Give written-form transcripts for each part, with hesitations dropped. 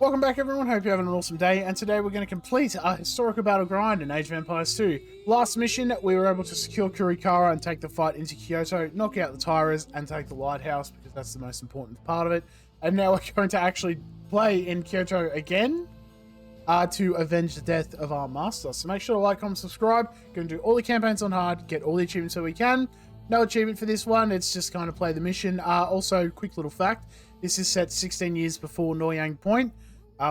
Welcome back everyone, hope you're having an awesome day, and today we're going to complete our historical battle grind in Age of Empires 2. Last mission, we were able to secure Kurikara and take the fight into Kyoto, knock out the Tyrers, and take the lighthouse, because that's the most important part of it. And now we're going to actually play in Kyoto again, to avenge the death of our master. So make sure to like, comment, subscribe. Going to do all the campaigns on hard, get all the achievements that we can. No achievement for this one, it's just kind of play the mission. Also, quick little fact, this is set 16 years before Noryang Point.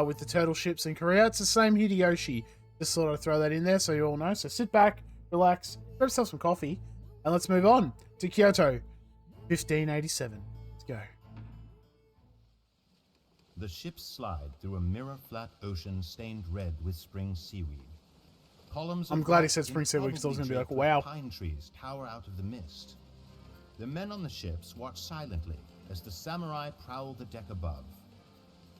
With the turtle ships in Korea. It's the same Hideyoshi. Just thought I'd throw that in there so you all know. So sit back, relax, grab yourself some coffee, and let's move on to Kyoto, 1587. Let's go. The ships slide through a mirror-flat ocean stained red with spring seaweed. Columns I'm glad he said spring seaweed because I was going to be like, wow. Pine trees tower out of the mist. The men on the ships watch silently as the samurai prowl the deck above.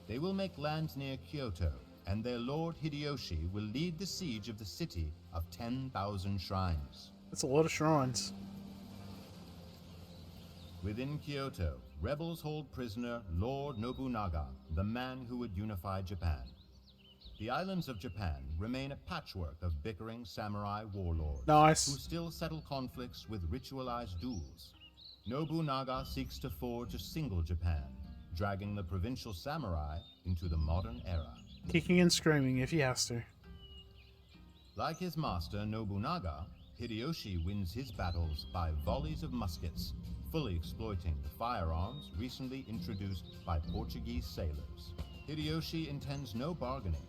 They will make land near Kyoto, and their Lord Hideyoshi will lead the siege of the city of 10,000 shrines. That's a lot of shrines. Within Kyoto, rebels hold prisoner Lord Nobunaga, the man who would unify Japan. The islands of Japan remain a patchwork of bickering samurai warlords who still settle conflicts with ritualized duels. Nobunaga seeks to forge a single Japan, dragging the provincial samurai into the modern era. Kicking and screaming if he has to. Like his master Nobunaga, Hideyoshi wins his battles by volleys of muskets, fully exploiting the firearms recently introduced by Portuguese sailors. Hideyoshi intends no bargaining.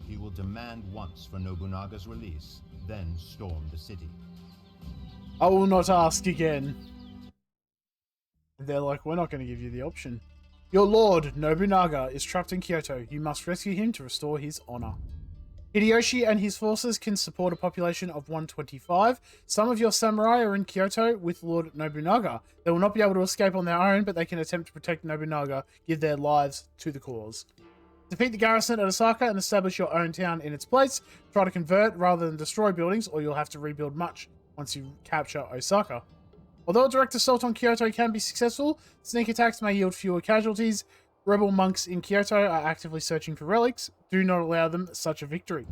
He will demand once for Nobunaga's release, then storm the city. I will not ask again. They're like, we're not going to give you the option. Your Lord Nobunaga is trapped in Kyoto. You must rescue him to restore his honor. Hideyoshi and his forces can support a population of 125. Some of your samurai are in Kyoto with Lord Nobunaga. They will not be able to escape on their own, but they can attempt to protect Nobunaga, give their lives to the cause. Defeat the garrison at Osaka and establish your own town in its place. Try to convert rather than destroy buildings, or you'll have to rebuild much once you capture Osaka. Although a direct assault on Kyoto can be successful, sneak attacks may yield fewer casualties. Rebel monks in Kyoto are actively searching for relics. Do not allow them such a victory.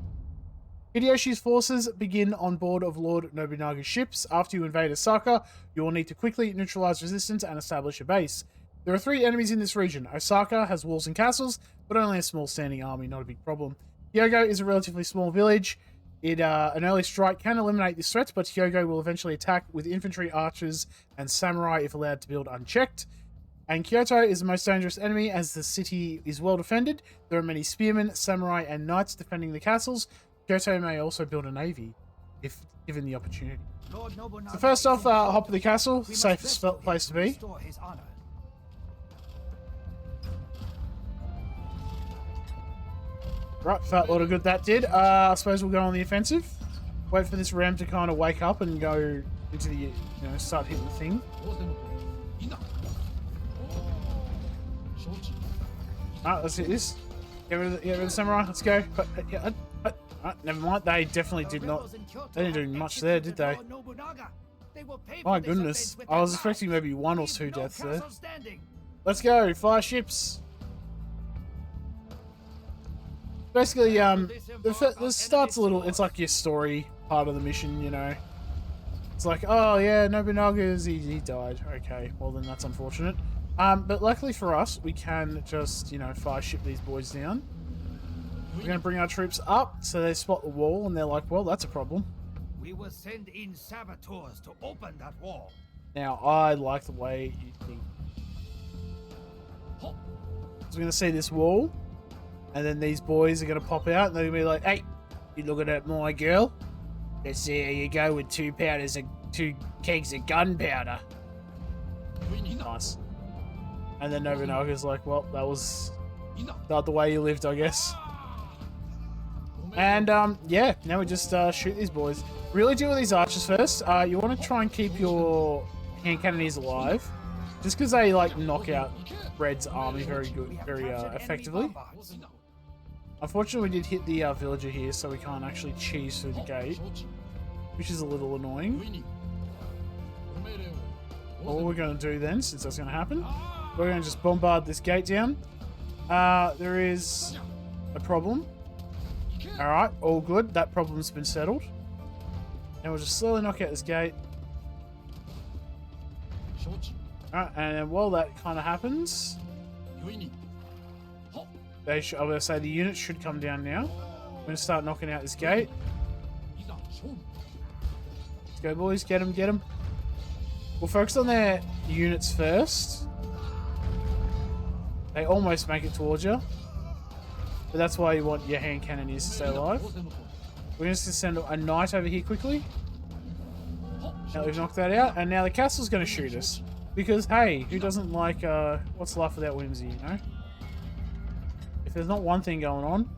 Hideyoshi's forces begin on board of Lord Nobunaga's ships. After you invade Osaka, you will need to quickly neutralize resistance and establish a base. There are 3 enemies in this region. Osaka has walls and castles, but only a small standing army, not a big problem. Hyogo is a relatively small village. An early strike can eliminate this threat, but Hyogo will eventually attack with infantry, archers, and samurai if allowed to build unchecked. And Kyoto is the most dangerous enemy as the city is well defended. There are many spearmen, samurai, and knights defending the castles. Kyoto may also build a navy, if given the opportunity. So first off, hop to the castle, safest place to be. Right, felt a lot of good that did. I suppose we'll go on the offensive. Wait for this ram to kind of wake up and go into the, start hitting the thing. Alright, let's hit this. Get rid of the samurai. Let's go. Alright, never mind. They definitely did not. They didn't do much there, did they? My goodness. I was expecting maybe 1 or 2 deaths there. Let's go. Fire ships. Basically, this starts a little, it's like your story part of the mission, It's like, oh yeah, Nobunaga, he died. Okay, well then that's unfortunate. But luckily for us, we can just, fire ship these boys down. We're going to bring our troops up, so they spot the wall, and they're like, well, that's a problem. We will send in saboteurs to open that wall. Now, I like the way you think. So we're going to see this wall. And then these boys are going to pop out and they're going to be like, hey, you looking at my girl? Let's see how you go with 2 kegs of gunpowder. Nice. And then Nobunaga's like, well, that was not the way you lived, I guess. And, yeah, now we just shoot these boys. Really deal with these archers first. You want to try and keep your hand cannoneers alive. Just because they, knock out Red's army very effectively. Unfortunately, we did hit the villager here, so we can't actually cheese through the gate, which is a little annoying. All we're going to do then, since that's going to happen, we're going to just bombard this gate down. There is a problem. Alright, all good. That problem's been settled. And we'll just slowly knock out this gate. Alright, and then while that kind of happens, I was going to say the units should come down now. I'm going to start knocking out this gate. Let's go, boys. Get them, get them. We'll focus on their units first. They almost make it towards you. But that's why you want your hand cannoneers to stay alive. We're going to send a knight over here quickly. Now we've knocked that out. And now the castle's going to shoot us. Because, hey, who doesn't like, what's life without whimsy, you know? If there's not one thing going on.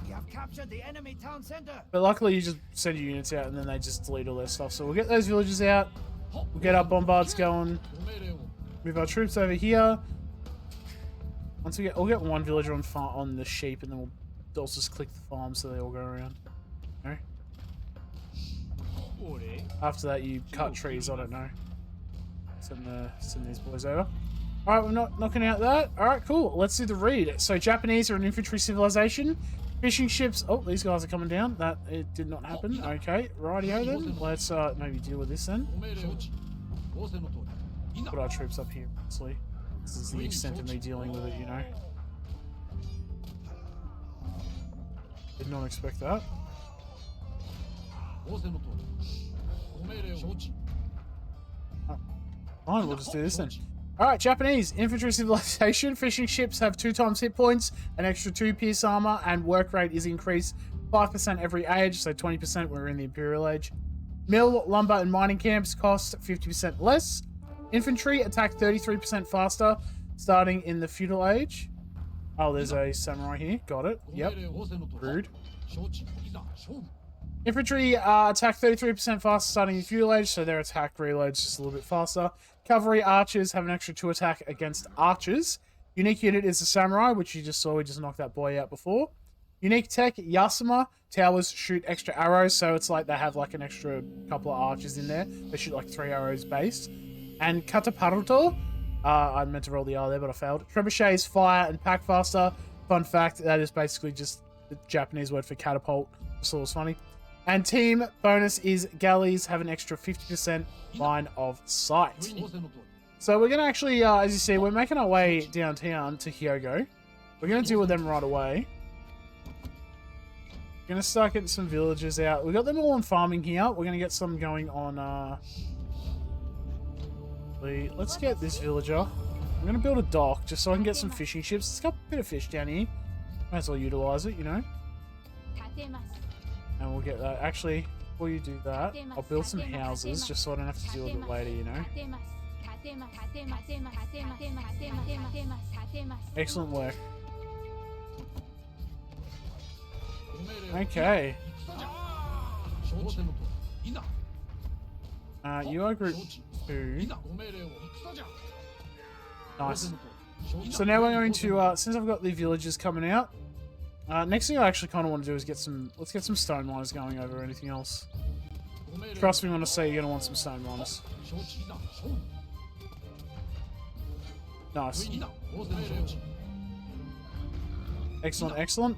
You have captured the enemy town center. But luckily you just send your units out and then they just delete all their stuff. So we'll get those villagers out. We'll get our bombards going. Move our troops over here. Once we'll get one villager on the sheep, and then we'll just click the farm so they all go around. No? After that, you cut trees. I don't know. Send these boys over. All right, we're not knocking out that. All right, cool. Let's do the read. So Japanese are an infantry civilization. Fishing ships. Oh, these guys are coming down. That it did not happen. Okay, rightio then. Let's maybe deal with this then. Put our troops up here. Honestly. This is the extent of me dealing with it, you know. Did not expect that. Oh. Fine, we'll just do this then. Alright, Japanese. Infantry civilization. Fishing ships have 2 times hit points, an extra 2 pierce armor, and work rate is increased 5% every age, so 20% when we're in the Imperial Age. Mill, lumber, and mining camps cost 50% less. Infantry attack 33% faster, starting in the feudal age. Oh, there's a samurai here. Got it. Yep. Rude. Infantry attack 33% faster, starting in the feudal age, so their attack reloads just a little bit faster. Cavalry archers have an extra 2 attack against archers. Unique unit is the samurai, which you just saw. We just knocked that boy out before. Unique tech, Yasuma. Towers shoot extra arrows, so it's like they have like an extra couple of archers in there. They shoot like 3 arrows based. And Kataparuto, I meant to roll the R there, but I failed. Trebuchets fire and pack faster. Fun fact, that is basically just the Japanese word for catapult. Just thought it was funny. And team bonus is galleys have an extra 50% line of sight. So we're going to actually, as you see, we're making our way downtown to Hyogo. We're going to deal with them right away. We're going to start getting some villagers out. We've got them all on farming here. We're going to get some going on... Let's get this villager. I'm going to build a dock just so I can get some fishing ships. It's got a bit of fish down here. Might as well utilize it, you know. And we'll get that. Actually, before you do that, I'll build some houses just so I don't have to deal with it later, you know. Excellent work. Okay. You are group 2. Nice. So now we're going to, since I've got the villagers coming out, next thing I actually kind of want to do is let's get some stone miners going over anything else. Trust me when I say you're going to want some stone miners. Nice. Excellent, excellent.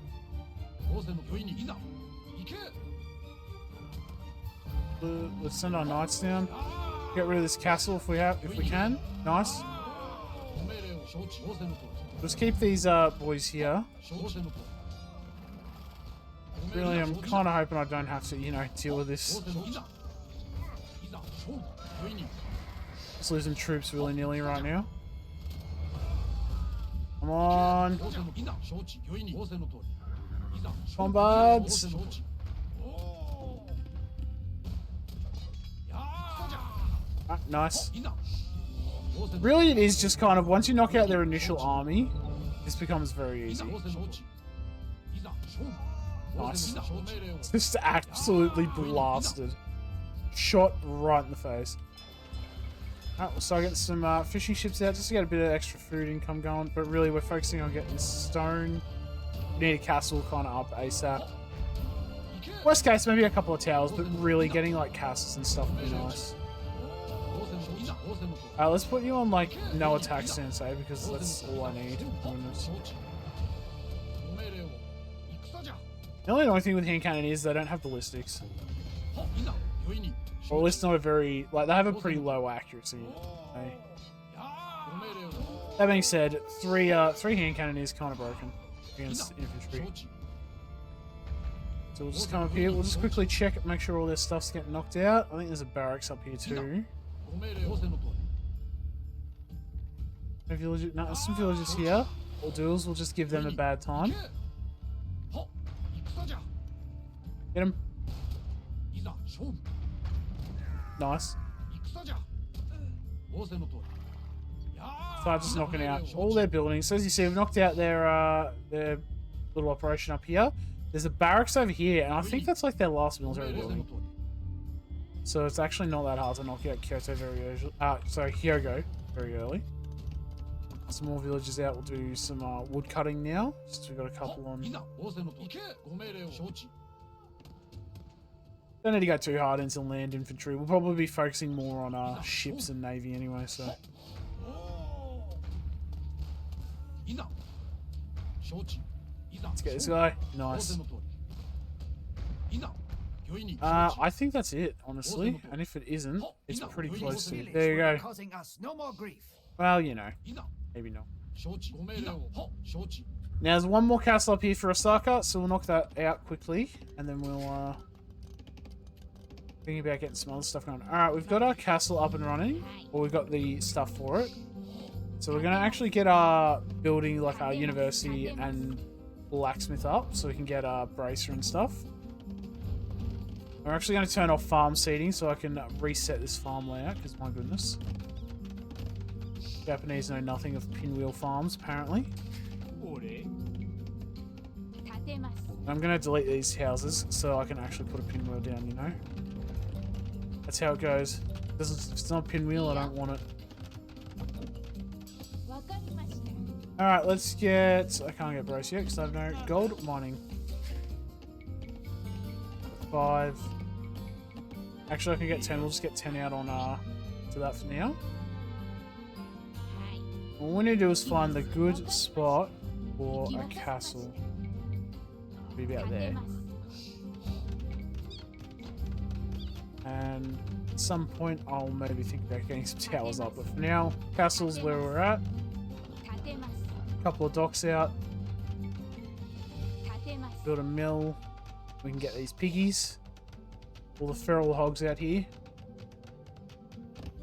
Let's send our knights down. Get rid of this castle if we can. Nice. Let's keep these boys here. Really, I'm kind of hoping I don't have to, you know, deal with this. Just losing troops willy-nilly right now. Come on. Bombards. Ah, nice. Really, it is just kind of, once you knock out their initial army, this becomes very easy. Nice. Just absolutely blasted. Shot right in the face. Alright, we'll start getting some fishing ships out just to get a bit of extra food income going. But really, we're focusing on getting stone. We need a castle kind of up ASAP. Worst case, maybe a couple of towers, but really getting like castles and stuff would be nice. Let's put you on like no attack sensei because that's all I need. The only annoying thing with hand cannon is they don't have ballistics. Or at least not a very... Like, they have a pretty low accuracy. Okay. That being said, three hand cannon is kind of broken against infantry. So we'll just come up here. We'll just quickly check, make sure all their stuff's getting knocked out. I think there's a barracks up here too. No villagers, no, there's some villagers here. What we'll do is we'll just give them a bad time. Get him. Nice. Start just knocking out all their buildings. So as you see, we've knocked out their little operation up here. There's a barracks over here, and I think that's like their last military building. So it's actually not that hard to knock out Kyoto very early. Hyogo very early. Some more villages out. We'll do some wood cutting now, since we've got a couple on. Don't need to go too hard into land infantry. We'll probably be focusing more on ships and navy anyway. So. Let's get this guy. Nice. I think that's it, honestly. And if it isn't, it's pretty close to it. There you go. Causing us no more grief. Well, you know. Maybe not. Now, there's one more castle up here for Osaka, so we'll knock that out quickly. And then we'll, thinking about getting some other stuff going. Alright, we've got our castle up and running. Or we've got the stuff for it. So we're going to actually get our building, like our university and blacksmith up, so we can get our bracer and stuff. We're actually going to turn off farm seeding so I can reset this farm layout, because my goodness. Japanese know nothing of pinwheel farms, apparently. I'm going to delete these houses so I can actually put a pinwheel down, you know. That's how it goes. If it's not a pinwheel, I don't want it. Alright, let's get... I can't get brace yet because I have no gold mining. 5. Actually, I can get 10. We'll just get 10 out on to that for now. What we need to do is find the good spot for a castle. Be about there. And at some point, I'll maybe think about getting some towers up. But for now, castle's where we're at. Couple of docks out. Build a mill. We can get these piggies. All the feral hogs out here.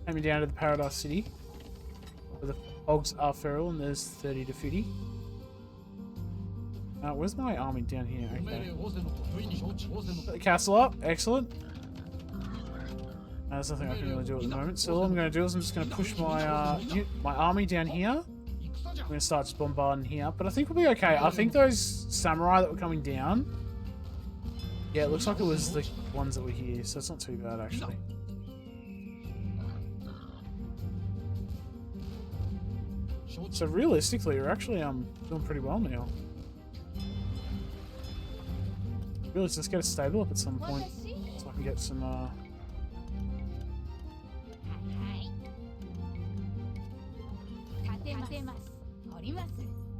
Take me down to the Paradise City. Where the hogs are feral and there's 30 to 50. Where's my army down here? Okay. Put the castle up. Excellent. There's nothing I can really do at the moment. So all I'm going to do is I'm just going to push my my army down here. I'm going to start just bombarding here, but I think we'll be okay. I think those samurai that were coming down, yeah, it looks like it was the ones that were here, so it's not too bad actually. So realistically, we're actually doing pretty well now. Really, let's just get a stable up at some point, so I can get some I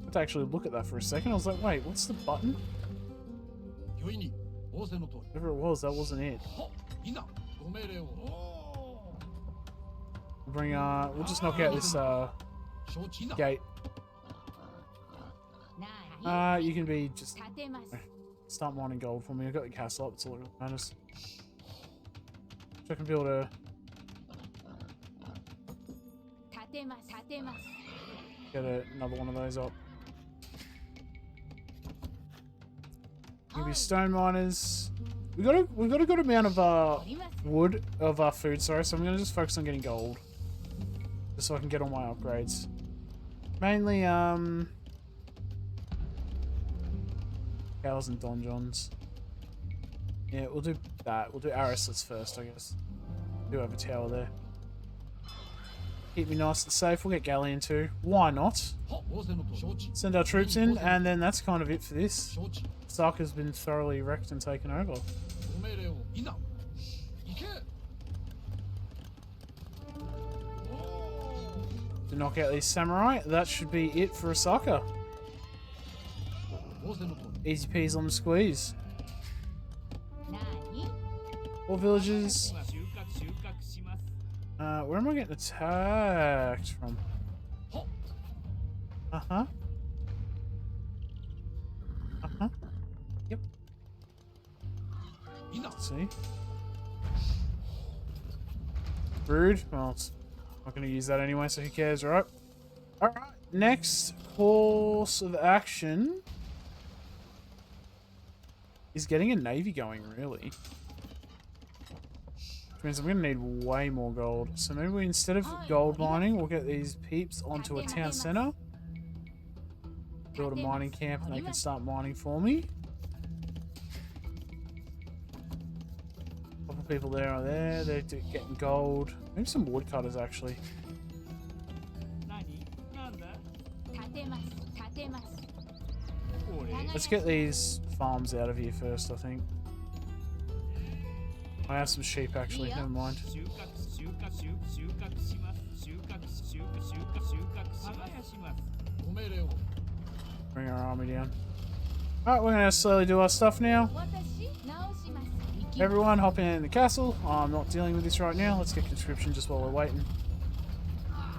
had to actually look at that for a second. I was like, wait, what's the button? Whatever it was, that wasn't it. We'll just knock out this gate. You can be just start mining gold for me. I've got the castle up, it's all that matters. So I can build a get another one of those up. Maybe stone miners. We've got a good amount of wood of food, sorry, so I'm gonna just focus on getting gold. Just so I can get all my upgrades. Mainly cows and donjons. Yeah, we'll do that. We'll do Arislets first, I guess. Do have a tower there. Keep me nice and safe. We'll get Galleon too. Why not? Send our troops in, and then that's kind of it for this. Osaka's been thoroughly wrecked and taken over. To knock out these samurai, that should be it for Osaka. Easy peasy lemon squeeze. 4 villages. 収穫します。 Where am I getting attacked from? Uh-huh. Uh-huh. Yep. Let's see. Rude. Well, it's not going to use that anyway, so who cares, right? Alright, next course of action is getting a navy going, really. Which means I'm going to need way more gold. So maybe we, instead of gold mining, we'll get these peeps onto a town center. Build a mining camp and they can start mining for me. Couple people there are there. They're getting gold. Maybe some woodcutters, actually. 何なんだ Let's get these farms out of here first, I think. I have some sheep, actually. Never mind. 収穫します。収穫します。耕します。 Bring our army down. Alright, we're going to slowly do our stuff now. Everyone, hop in the castle. I'm not dealing with this right now. Let's get conscription just while we're waiting.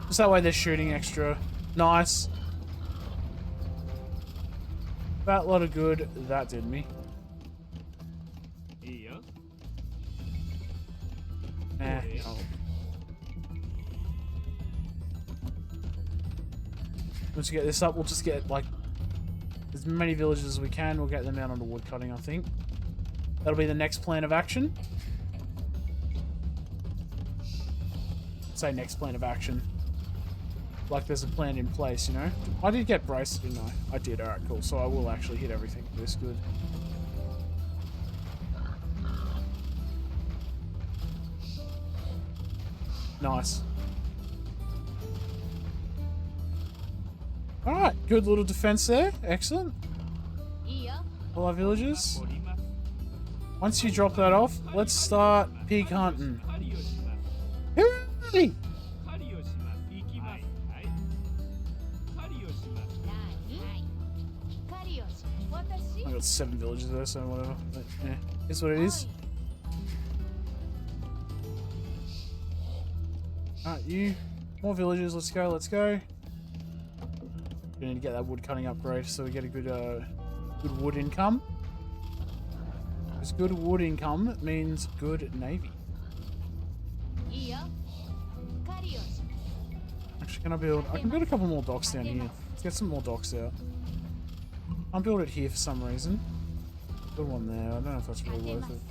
Just that way they're shooting extra. Nice. That lot of good. That did me. いいよ。 Eh, no. Once we get this up, we'll just get, like, as many villages as we can. We'll get them out onto wood cutting, I think. That'll be the next plan of action. Say next plan of action. Like there's a plan in place, you know? I did get braced, didn't I? I did, alright, cool. So I will actually hit everything. This good. Nice. Alright, good little defense there. Excellent. All our villages. 掘ります。 Once you drop that off, let's start pig hunting. 狩りをします。 Hooray! 狩りをします。行きます。はい。狩りをします。 I got 7 villages there, so whatever. But, yeah, it's what it is. Alright, you. More villages, let's go, let's go. We need to get that wood cutting upgrade so we get a good good wood income. Because good wood income means good navy. Actually, I can build a couple more docks down here. Let's get some more docks out. I'll build it here for some reason. Good one there. I don't know if that's really worth it.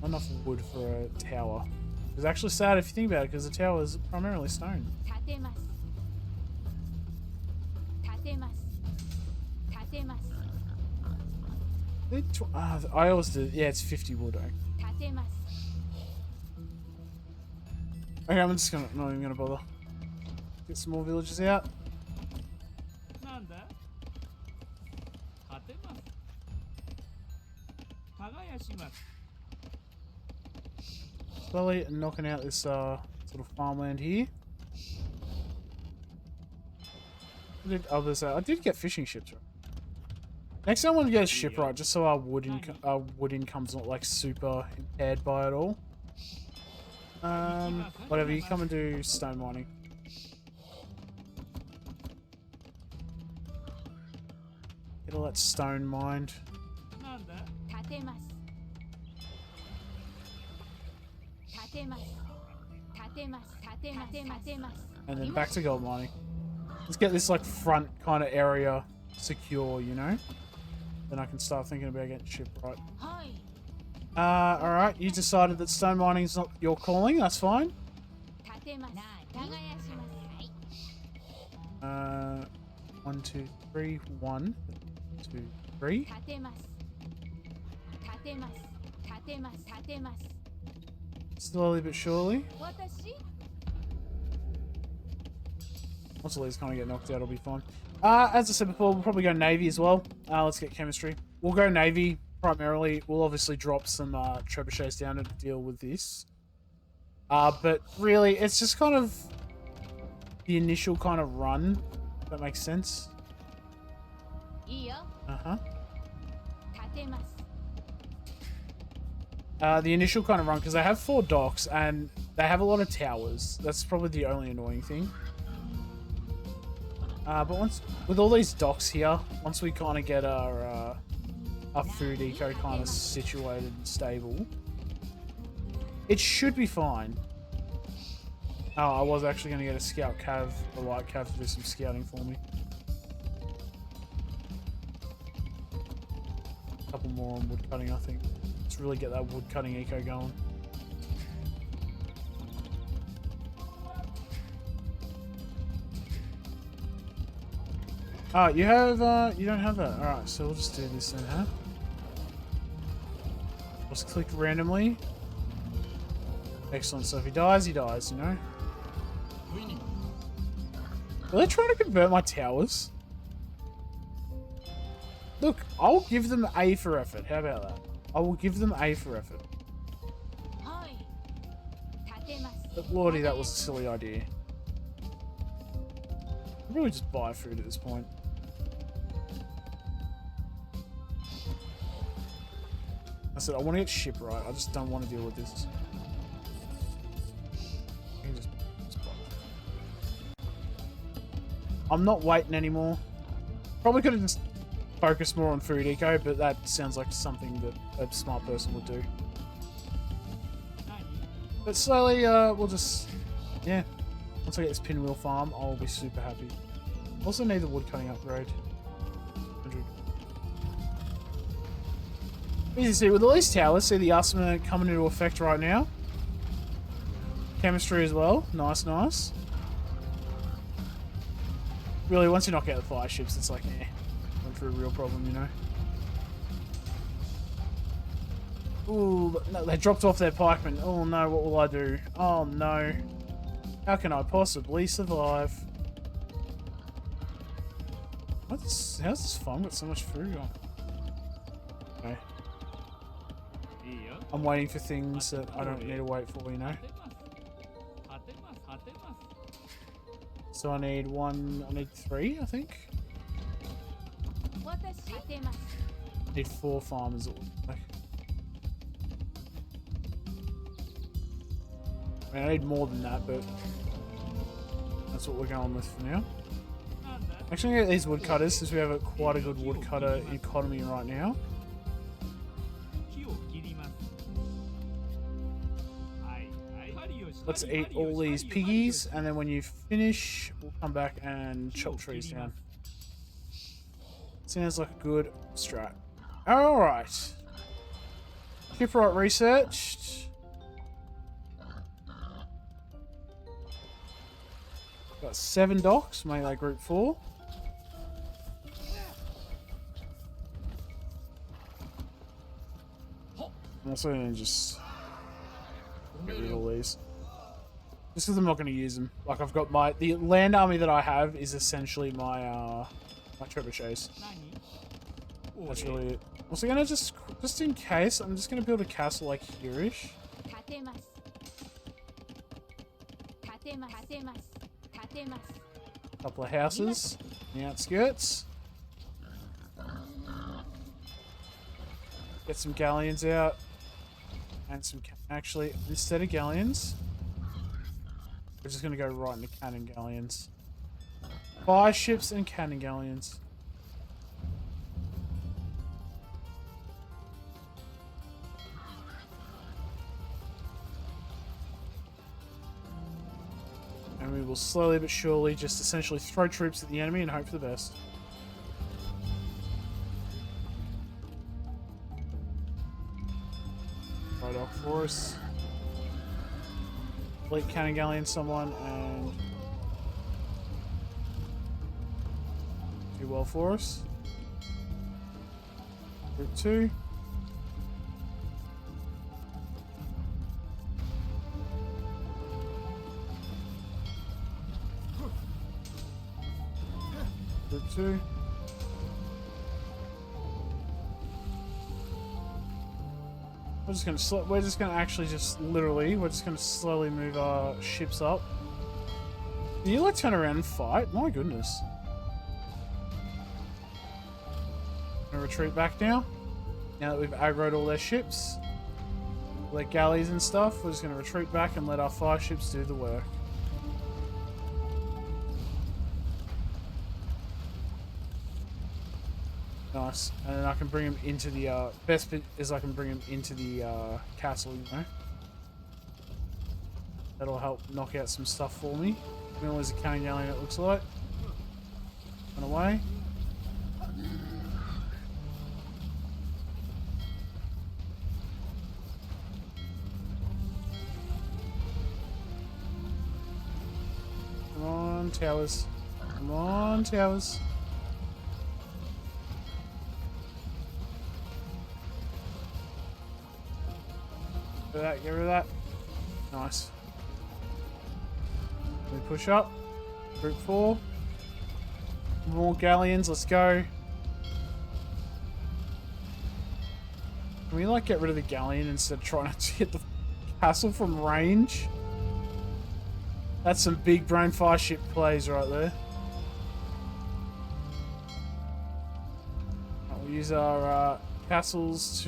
Not enough wood for a tower. It's actually sad if you think about it, because the tower is primarily stone. I always do. Yeah, it's 50 wood. Okay, I'm just not even gonna bother. Get some more villages out. なんだ果てます。耕します。 Slowly knocking out this sort of farmland here. I did get fishing ships right. Next time I want to get a shipwright just so our wood income's not like super impaired by it all. Whatever, you come and do stone mining. Get all that stone mined. なんだ And then back to gold mining. Let's get this like front kind of area secure, you know? Then I can start thinking about getting shipwright. Alright, you decided that stone mining is not your calling, that's fine. 1, 2, 3, 1, 2, 3. Slowly but surely. Once all these kind of get knocked out, it'll be fine. As I said before, we'll probably go Navy as well. Let's get chemistry. We'll go Navy primarily. We'll obviously drop some trebuchets down to deal with this. But really, it's just kind of the initial kind of run, if that makes sense. Uh-huh. The initial kind of run, because they have 4 docks and they have a lot of towers. That's probably the only annoying thing. But once with all these docks here, once we kind of get our food eco kind of situated and stable, it should be fine. Oh, I was actually going to get a scout cav, a light cav, to do some scouting for me. A couple more on wood cutting, I think. Let's really get that wood cutting eco going. Oh, you have, you don't have that. Alright, so we'll just do this then, huh? Just click randomly. Excellent, so if he dies, you know? Are they trying to convert my towers? Look, I'll give them A for effort. How about that? I will give them A for effort. But lordy, that was a silly idea. I'll really just buy food at this point. I said, I want to get shipwright. I just don't want to deal with this. I'm not waiting anymore. Probably could have just focused more on food eco, but that sounds like something that a smart person would do. But slowly, we'll just... Yeah. Once I get this pinwheel farm, I'll be super happy. Also need the wood cutting upgrade. 100. As you see, with all these towers, see the asthma coming into effect right now. Chemistry as well. Nice, nice. Really, once you knock out the fire ships, it's like, eh. Went through a real problem, you know? Ooh, no, they dropped off their pikemen. Oh no, what will I do? Oh no. How can I possibly survive? How's this farm got so much food on? Okay. I'm waiting for things that I don't need to wait for, you know? So I need 3, I think. I need 4 farmers. I mean, I need more than that, but that's what we're going with for now. Actually, I'm gonna get these woodcutters since we have quite a good woodcutter economy right now. Let's eat all these piggies, and then when you finish, we'll come back and chop trees down. Sounds like a good strat. Alright. Shipwright researched. Got 7 docks, make that group 4. I'm also gonna just get rid of all these. Just because I'm not going to use them. Like, I've got the land army that I have is essentially my my trebuchets. That's really it. Also gonna just in case, I'm just gonna build a castle like here-ish. Couple of houses in the outskirts. Get some galleons out. And some, actually, instead of galleons, we're just going to go right into cannon galleons. Fire ships and cannon galleons. And we will slowly but surely just essentially throw troops at the enemy and hope for the best. Right off for us. Fleet cannon galleon someone and do well for us. Group 2. Group 2. We're just gonna actually we're just gonna slowly move our ships up. Can you like turn around and fight? My goodness. Gonna retreat back now. Now that we've aggroed all their ships. Let galleys and stuff. We're just going to retreat back and let our fire ships do the work. Nice. And then I can bring him into the, best bit is I can bring him into the, castle, you know. That'll help knock out some stuff for me. Mill is a cannon galleon, it looks like. Run away. Come on, towers. Come on, towers. Get rid of that, get rid of that. Nice. We push up. Group 4. More galleons, let's go. Can we like get rid of the galleon instead of trying to hit the castle from range? That's some big brain fire ship plays right there. We'll use our our cannons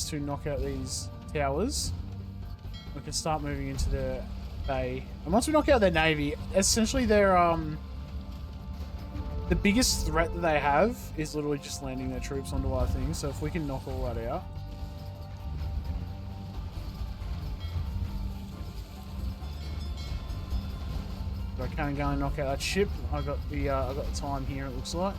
to knock out these towers. We can start moving into the bay. And once we knock out their navy, essentially they're the biggest threat that they have is literally just landing their troops onto our thing. So if we can knock all that out. I can't go and knock out that ship. I got the time here, it looks like.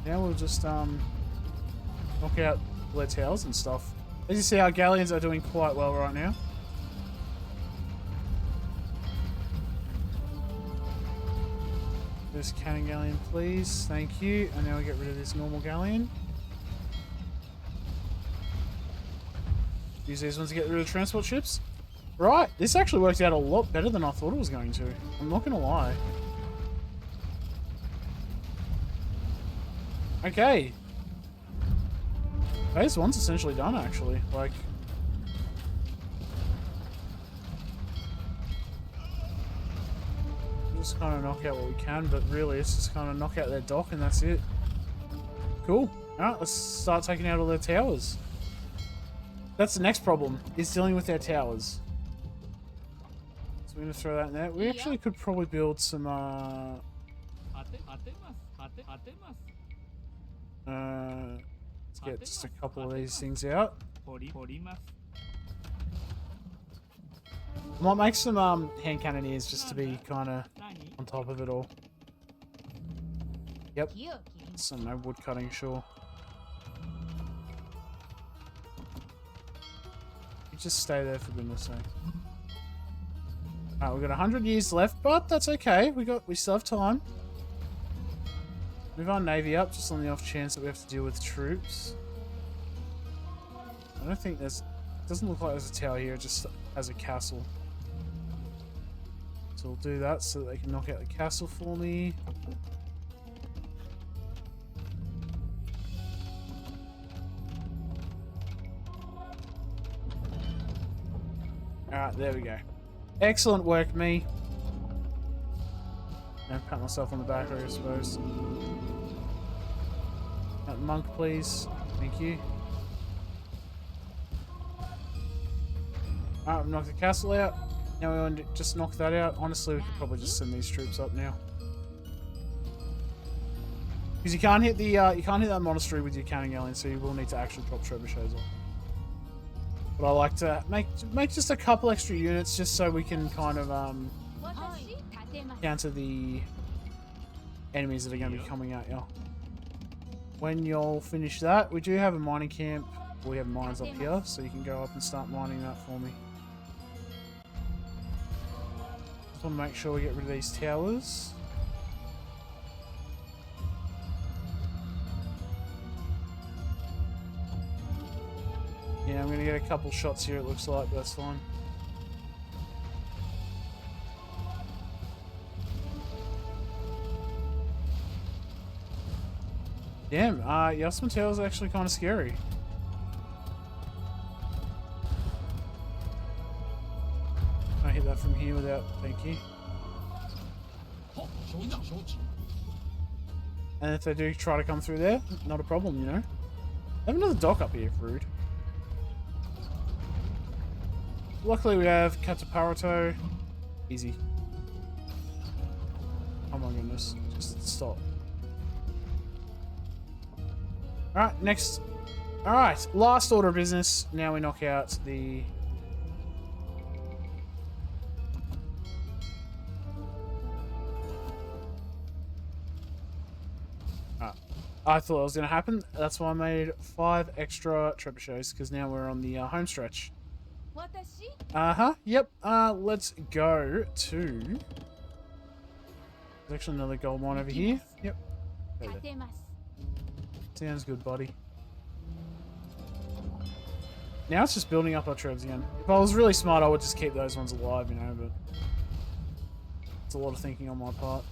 Now we'll just knock out their towers and stuff. As you see, our galleons are doing quite well right now. This cannon galleon, please. Thank you. And now we get rid of this normal galleon. Use these ones to get rid of transport ships. Right, this actually worked out a lot better than I thought it was going to. I'm not going to lie. Okay. Phase 1's essentially done, actually. Like... just kind of knock out what we can, but really it's just kind of knock out their dock and that's it. Cool. Alright, let's start taking out all their towers. That's the next problem, is dealing with their towers. So we're going to throw that in there. We actually could probably build some, let's get just a couple of these things out. I might make some hand cannoneers just to be kind of on top of it all. Yep. Some no wood cutting, sure. You just stay there for goodness sake. Alright, we've got 100 years left, but that's okay. We still have time. Move our navy up just on the off chance that we have to deal with troops. I don't think there's... It doesn't look like there's a tower here, it just has a castle. So we'll do that so that they can knock out the castle for me. Alright, there we go. Excellent work, me. And pat myself on the back, I suppose. That monk, please. Thank you. Alright, we've knocked the castle out. Now we want to just knock that out. Honestly, we could probably just send these troops up now. Because you can't hit the you can't hit that monastery with your cannon galleon, so you will need to actually drop trebuchets on. But I like to make just a couple extra units just so we can kind of counter the enemies that are going to be coming at you. When you'll finish that, we do have a mining camp. We have mines up here, so you can go up and start mining that for me. Just want to make sure we get rid of these towers. Yeah, I'm going to get a couple shots here, it looks like, but that's fine. Damn, Yasmin Tower's actually kind of scary. Can I hit that from here without... Thank you. And if they do try to come through there, not a problem, you know. have another dock up here, rude. Luckily, we have Kataparoto. Easy. Oh my goodness. Just stop. Alright, next. Alright, last order of business. Now we knock out the... I thought it was going to happen. That's why I made 5 extra trebuchets, because now we're on the home stretch. Uh-huh, yep. Let's go to... There's actually another gold mine over here. Yep. Sounds good, buddy. Now it's just building up our trebs again. If I was really smart, I would just keep those ones alive, you know, but... It's a lot of thinking on my part.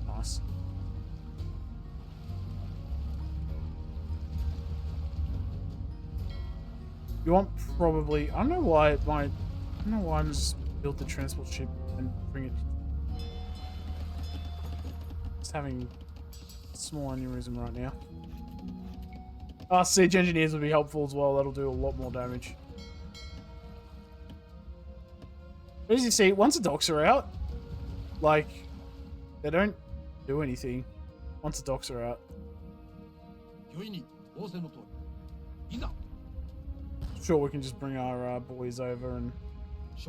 Nice. You want probably... I don't know why I'm just built the transport ship and bring it... Just having a small aneurysm right now. Siege engineers would be helpful as well. That'll do a lot more damage. But as you see, once the docks are out, like, they don't do anything once the docks are out. Sure, we can just bring our boys over and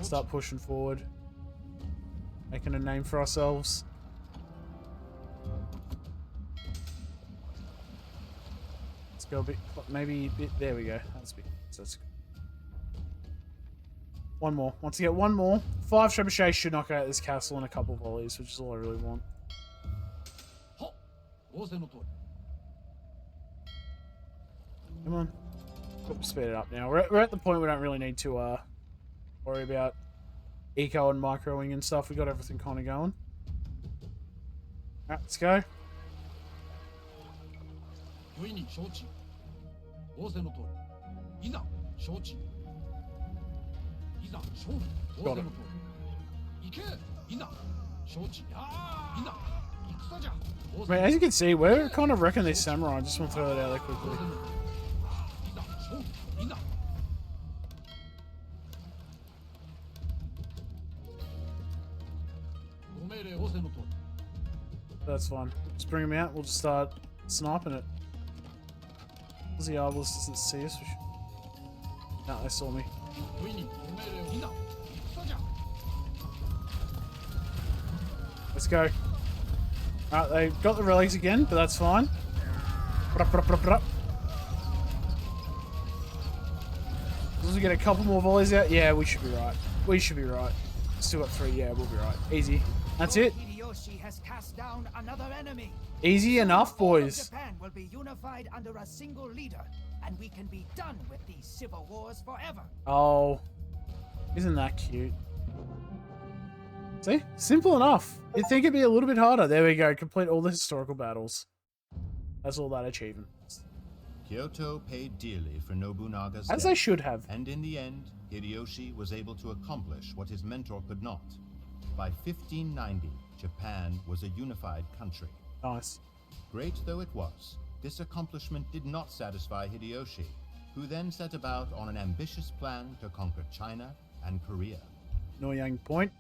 start pushing forward. Making a name for ourselves. Let's go a bit, maybe a bit, there we go. That's good. So that's good. One more. Once you get one more, 5 trebuchets should knock out this castle in a couple of volleys, which is all I really want. Come on. Oops, speed it up now. We're at the point we don't really need to worry about eco and microing and stuff. We got everything kind of going. Alright, let's go. Got it. I mean, as you can see, we're kind of wrecking these samurai. I just want to throw that out there quickly. That's fine. Just bring him out. We'll just start sniping it. The Arbalist doesn't see us. No, they saw me. Let's go. Alright, they got the relics again, but that's fine. As long as we get a couple more volleys out, yeah, we should be right. We should be right. Still got 3, yeah, we'll be right. Easy. That's it. Hideyoshi has cast down another enemy. Easy enough, boys. Japan will be unified under a single leader, and we can be done with these civil wars forever. Oh, isn't that cute? See? Simple enough. You'd think it'd be a little bit harder. There we go. Complete all the historical battles. That's all that achievement. Kyoto paid dearly for Nobunaga's As death, they should have. and in the end, Hideyoshi was able to accomplish what his mentor could not. By 1590, Japan was a unified country. Nice. Great though it was, this accomplishment did not satisfy Hideyoshi, who then set about on an ambitious plan to conquer China and Korea. Noyang point.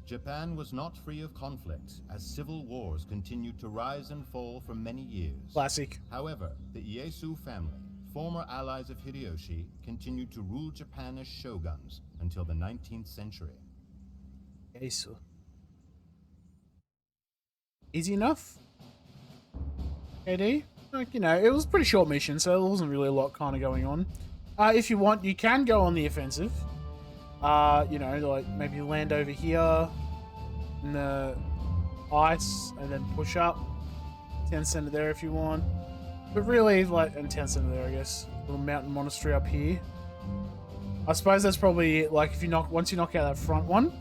Japan was not free of conflict, as civil wars continued to rise and fall for many years. Classic. However, the Ieyasu family, former allies of Hideyoshi, continued to rule Japan as shoguns until the 19th century. Ieyasu. Easy enough. KD? Like, you know, it was a pretty short mission, so there wasn't really a lot kind of going on. If you want, you can go on the offensive. You know, like maybe land over here in the ice and then push up. 10 center there if you want. But really, like, and 10 center there, I guess. Little mountain monastery up here. I suppose that's probably, like, if you once you knock out that front one,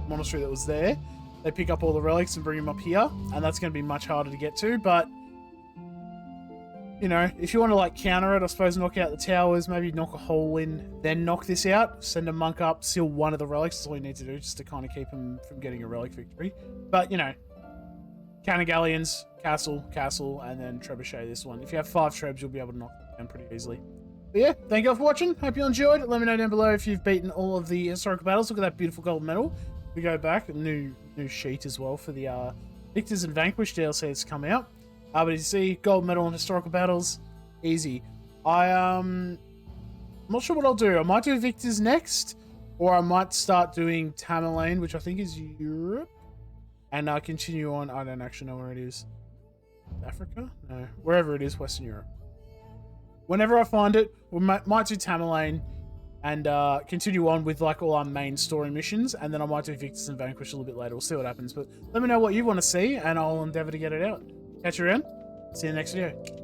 monastery that was there, they pick up all the relics and bring them up here, and that's going to be much harder to get to, but you know, if you want to like counter it, I suppose knock out the towers, maybe knock a hole in, then knock this out, send a monk up, seal one of the relics. That's all you need to do, just to kind of keep him from getting a relic victory. But, you know, counter galleons, castle, castle, and then trebuchet this one. If you have 5 trebs, you'll be able to knock them down pretty easily. But yeah, thank you all for watching. Hope you enjoyed. Let me know down below if you've beaten all of the historical battles. Look at that beautiful gold medal. We go back, new sheet as well for the Victors and Vanquished DLC that's come out. But you see, gold medal in historical battles, easy. I'm not sure what I'll do. I might do Victors next, or I might start doing Tamerlane, which I think is Europe, and continue on. I don't actually know where it is. Africa? No, wherever it is, Western Europe. Whenever I find it, we might do Tamerlane and continue on with like all our main story missions, and then I might do Victors and Vanquished a little bit later. We'll see what happens, but let me know what you want to see, and I'll endeavor to get it out. Catch you around. See you in the next video.